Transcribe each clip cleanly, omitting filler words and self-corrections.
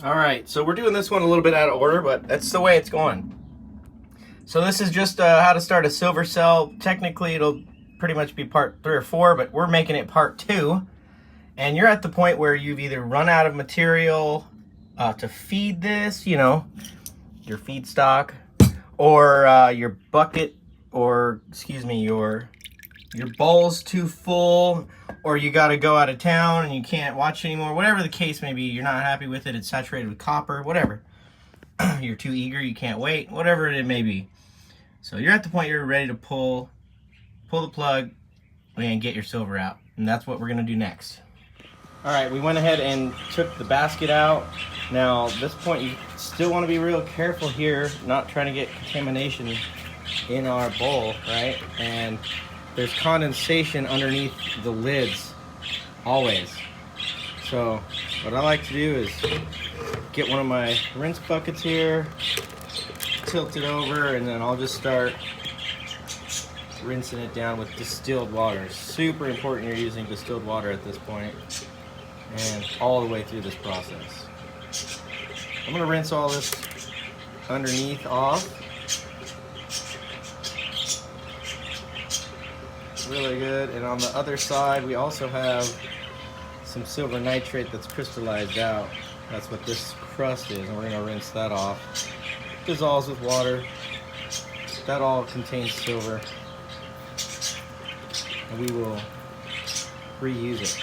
All right, so we're doing this one a little bit out of order, but that's the way it's going. So this is just how to start a silver cell. Technically, it'll pretty much be part 3 or 4, but we're making it part 2. And you're at the point where you've either run out of material to feed this, you know, your feedstock, or your bucket, or excuse me, your bowl's too full, or you got to go out of town and you can't watch anymore. Whatever the case may be, you're not happy with it. It's saturated with copper, whatever. You're too eager, you can't wait, whatever it may be. So you're at the point you're ready to pull the plug and get your silver out. And that's what we're going to do next. All right, we went ahead and took the basket out. Now, at this point, you still want to be real careful here, not trying to get contamination in our bowl, right? And there's condensation underneath the lids, always. So what I like to do is get one of my rinse buckets here, tilt it over, and then I'll just start rinsing it down with distilled water. Super important you're using distilled water at this point, and all the way through this process. I'm gonna rinse all this underneath off. Really good. And on the other side, we also have some silver nitrate that's crystallized out. That's what this crust is, and we're gonna rinse that off. Dissolves with water. That all contains silver, and we will reuse it.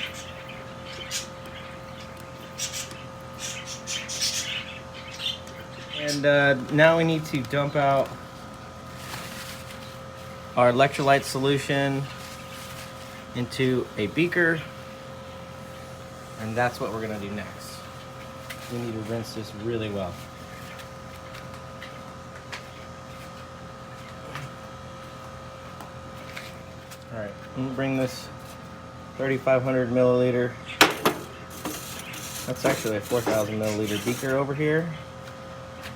And now we need to dump out our electrolyte solution into a beaker, and that's what we're gonna do next. We need to rinse this really well. All right, I'm gonna bring this 3,500 milliliter, that's actually a 4,000 milliliter beaker over here,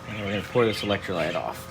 and we're gonna pour this electrolyte off.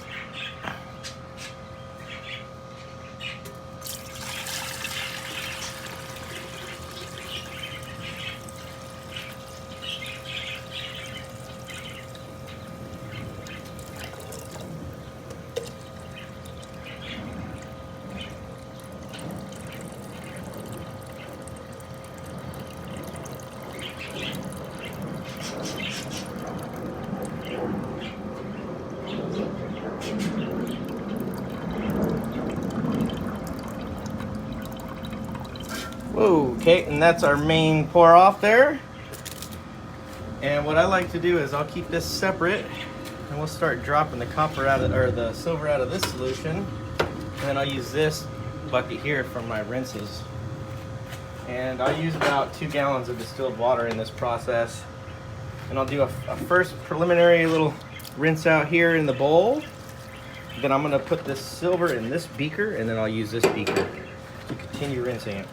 Whoa, okay, and that's our main pour off there. And what I like to do is I'll keep this separate, and we'll start dropping the copper out of, or the silver out of this solution. And then I'll use this bucket here for my rinses. And I'll use about 2 gallons of distilled water in this process. And I'll do a first preliminary little rinse out here in the bowl. Then I'm gonna put this silver in this beaker, and then I'll use this beaker to continue rinsing it.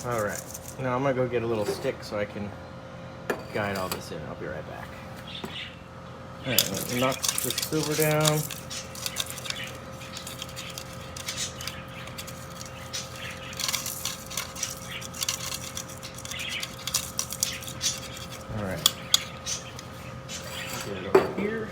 All right, now I'm gonna go get a little stick so I can guide all this in. I'll be right back. All right, let's knock the silver down. All right, get it over here.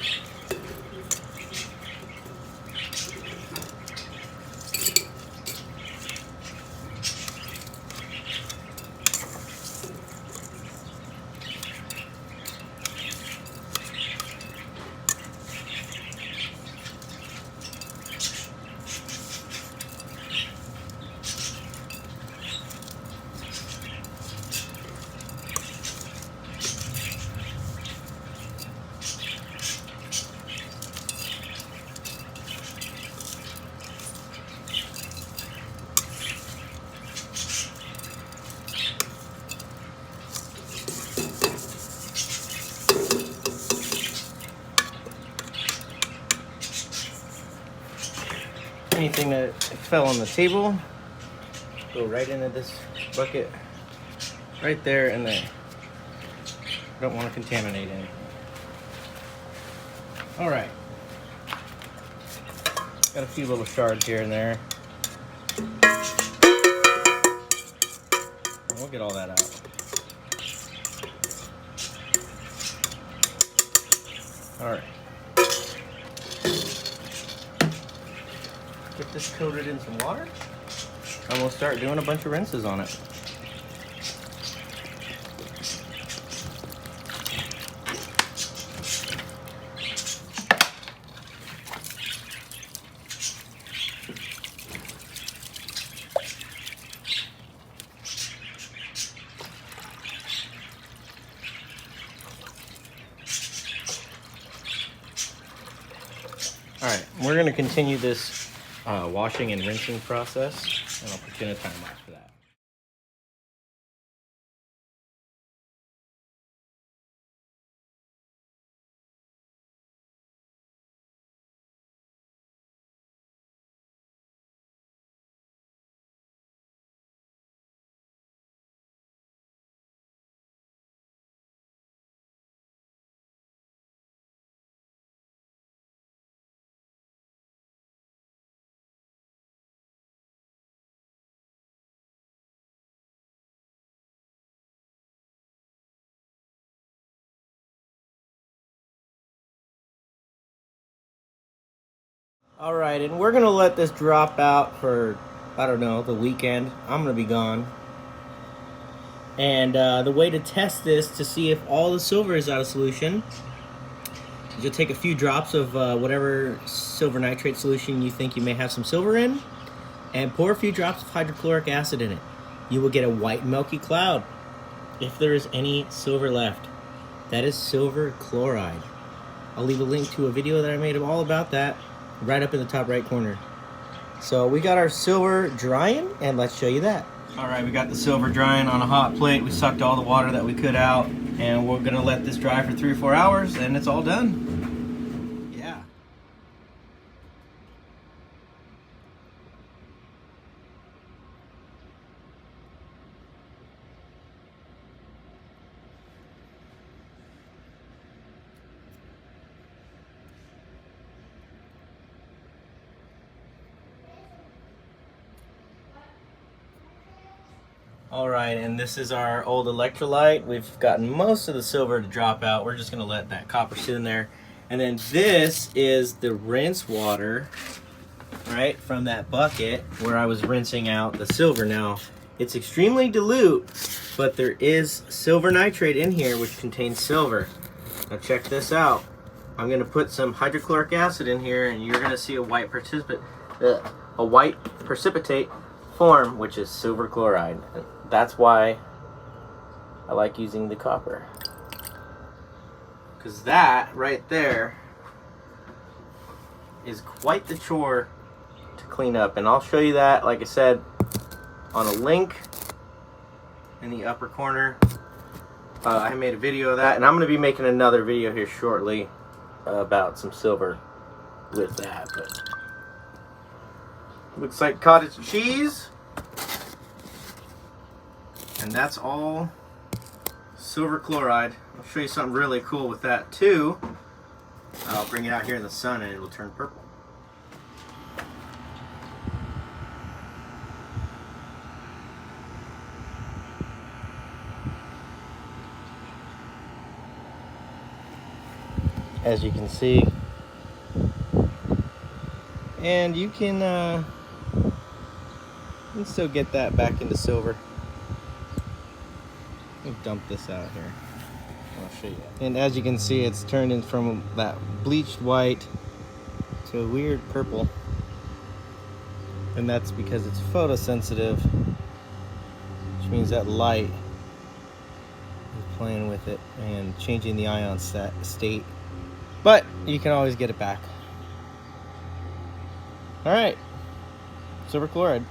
anything that fell on the table, go right into this bucket, right there and there. Don't want to contaminate anything. All right. Got a few little shards here and there. We'll get all that out. All right. Get this coated in some water, and we'll start doing a bunch of rinses on it. All right, we're going to continue this washing and rinsing process, and I'll put you in a time lapse for that. All right, and we're gonna let this drop out for, I don't know, the weekend. I'm gonna be gone. And the way to test this to see if all the silver is out of solution is you'll take a few drops of whatever silver nitrate solution you think you may have some silver in, and pour a few drops of hydrochloric acid in it. You will get a white milky cloud. If there is any silver left, that is silver chloride. I'll leave a link to a video that I made all about that right up in the top right corner. So we got our silver drying, and let's show you that. All right, we got the silver drying on a hot plate. We sucked all the water that we could out, and we're gonna let this dry for 3 or 4 hours, and it's all done. Yeah. All right, and this is our old electrolyte. We've gotten most of the silver to drop out. We're just gonna let that copper sit in there. And then this is the rinse water, right, from that bucket where I was rinsing out the silver. Now, it's extremely dilute, but there is silver nitrate in here which contains silver. Now check this out. I'm gonna put some hydrochloric acid in here, and you're gonna see a white precipitate form, which is silver chloride. That's why I like using the copper, because that right there is quite the chore to clean up, and I'll show you that, like I said, on a link in the upper corner. I made a video of that, and I'm going to be making another video here shortly about some silver with that. But looks like cottage cheese. And that's all silver chloride. I'll show you something really cool with that too. I'll bring it out here in the sun and it will turn purple. As you can see. And you can still get that back into silver. Let me dump this out here. I'll show you. And as you can see, it's turned in from that bleached white to a weird purple. And that's because it's photosensitive, which means that light is playing with it and changing the ion state. But you can always get it back. All right, silver chloride.